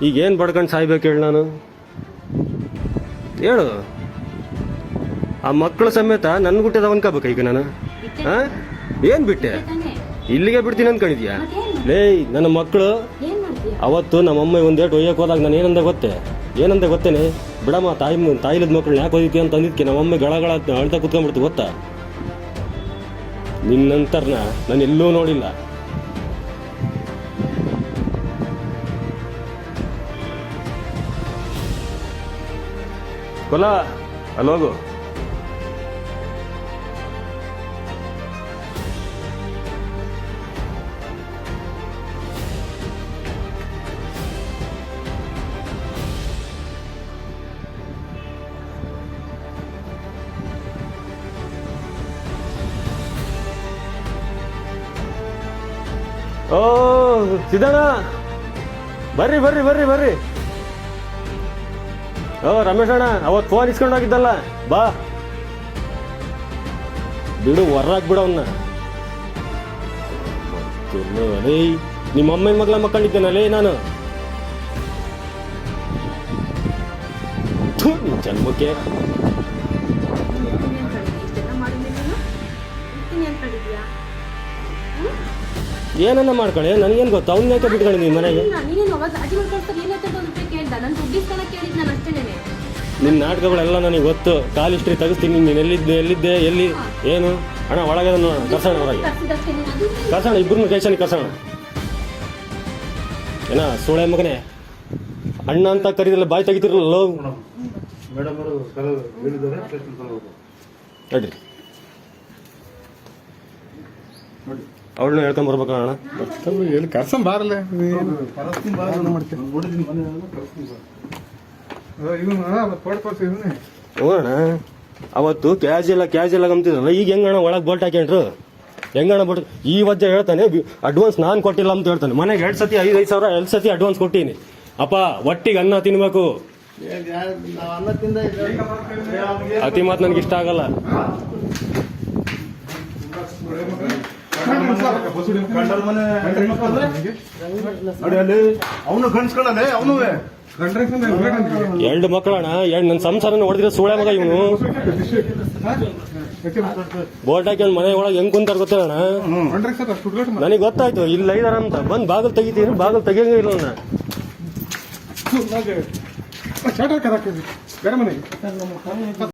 ಈಗ ಏನು ಬಡ್ಕೊಂಡು ಸಾಯ್ಬೇಕು ಹೇಳಿ ನಾನು ಹೇಳು. ಆ ಮಕ್ಕಳು ಸಮೇತ ನನ್ನ ಗುಟ್ಟದ ಅನ್ಕೋಬೇಕು ಈಗ ನಾನು. ಹಾಂ ಏನು ಬಿಟ್ಟೆ? ಇಲ್ಲಿಗೆ ಬಿಡ್ತೀನಿ ಅಂದ್ಕೊಂಡಿದ್ಯಾ? ಲೇ ನನ್ನ ಮಕ್ಕಳು ಅವತ್ತು ನಮ್ಮಮ್ಮ ಒಂದು ಏಟು ಒಯ್ಯಕ್ಕೆ ಹೋದಾಗ ನಾನು ಏನಂದೆ ಗೊತ್ತೇನೆ? ಬಿಡಮ್ಮ ತಾಯಿಲದ ಮಕ್ಕಳು ಯಾಕೆ ಹೋಯ್ತಿ ಅಂತ ಅಂದಿದ್ಕೆ ನಮ್ಮಮ್ಮ ಗಳ ಅಳ್ತಾ ಕುತ್ಕೊಂಡ್ಬಿಡ್ತು ಗೊತ್ತಾ? ನಿನ್ನಂತರ್ನ ನಾನು ಎಲ್ಲೂ ನೋಡಿಲ್ಲ. ಕೊಲ ಅಲ್ಲೋಗು. ಓ ಸಿದ್ದಣ್ಣ, ಬರ್ರಿ ಬರ್ರಿ ಬರ್ರಿ ಬರ್ರಿ. ಓ ರಮೇಶ್ ಅಣ್ಣ, ಅವತ್ತು ಫೋನ್ ಇಸ್ಕೊಂಡು ಹೋಗಿದ್ದಲ್ಲ, ಬಾ ಬಿಡು, ಹೊರ್ರಾಕ್ ಬಿಡು ಅವನ್ನ. ಲೇ ನಿಮ್ಮ ಅಮ್ಮನ ಮಗಳ ಮಕ್ಕಳಿದ್ದೇನಲ್ಲೇ ನಾನು. ನಿನ್ ಜನ್ಮಕ್ಕೆ ಏನನ್ನ ಮಾಡ್ಕೊಳ್ಳಿ, ನನಗೇನು ಗೊತ್ತು? ಅವ್ನ ಯಾಕೆ ಬಿಟ್ಕೊಂಡಿದ್ದೀನಿ ಮನೆಗೆ? ನಿನ್ನ ನಾಟಕಗಳೆಲ್ಲ ನನಗೆ ಗೊತ್ತು. ಕಾಲಿಸ್ಟ್ರಿ ತೆಗಿಸ್ತೀನಿ. ನೀನು ಎಲ್ಲಿದ್ದೆ ಎಲ್ಲಿ ಏನು? ಅಣ್ಣ ಒಳಗೆ ನೋಡೋಣ, ಕರ್ಸೋಣ, ಹೊರಗೆ ಕರ್ಸೋಣ, ಇಬ್ಬರನ್ನು ಸ್ಟೇಷನ್ಗೆ ಕರ್ಸೋಣ. ಏನ ಸೋಳೆ ಮಗನೇ, ಅಣ್ಣ ಅಂತ ಕರೀದಿಲ್ಲ, ಬಾಯಿ ತೆಗಿತಿರಲ್ಲ. ನಡ್ರಿ, ಅವಳನ್ನ ಹೇಳ್ಕೊಂಡ್ ಬರ್ಬೇಕಣ್ಣ. ಎಲ್ಲಿ ಕರ್ಸಂ ಬಾರಲ್ಲ. ಹೋಗೋಣ. ಅವತ್ತು ಕ್ಯಾಜುಯಲ್ ಗಮ್ತಿದ್ರಲ್ಲ, ಈಗ ಹೆಂಗಣ್ಣ ಒಳಗೆ ಬೋಲ್ಟ್ ಹಾಕ್ಯಂಡ್ರು? ಹೆಂಗಣ್ಣ ಬೋಲ್ಟ್? ಈ ವಜ್ಜೆ ಹೇಳ್ತಾನೆ ಅಡ್ವಾನ್ಸ್ ನಾನು ಕೊಟ್ಟಿಲ್ಲ ಅಂತ ಹೇಳ್ತಾನೆ. ಮನೆಗೆ 2 ಸತಿ 5,000 ಸಾವಿರ 2 ಸತಿ ಅಡ್ವಾನ್ಸ್ ಕೊಟ್ಟೀನಿ. ಅಪ್ಪ ಒಟ್ಟಿಗೆ ಅನ್ನ ತಿನ್ಬೇಕು. ಅತಿ ಮಾತು ನನಗೆ ಇಷ್ಟ ಆಗಲ್ಲ. ಅವನು ಗಂಡ್ಸ್ಕೊಳ್ಳಲ್ಲ, ಅವನು 2 ಮಕ್ಕಳಣ್ಣ. ನನ್ನ ಸಂಸಾರನ ಹೊಡೆದಿರೋ ಸೂಳೆ ಮಗ ಇವನು. ಬೋಲ್ಟ್ ಹಾಕಿ ಮನೆ ಒಳಗೆ ಹೆಂಗ್ ಕುಂತಾರ ಗೊತ್ತೇಣ? ನನಗೆ ಗೊತ್ತಾಯ್ತು ಇಲ್ಲಿ ಐದಾರ ಅಂತ. ಬಂದ್ ಬಾಗಿಲು ತೆಗಿತೀನಿ, ಬಾಗಿಲು ತೆಗಿಯಂಗ ಇಲ್ಲ ನನ್ನ.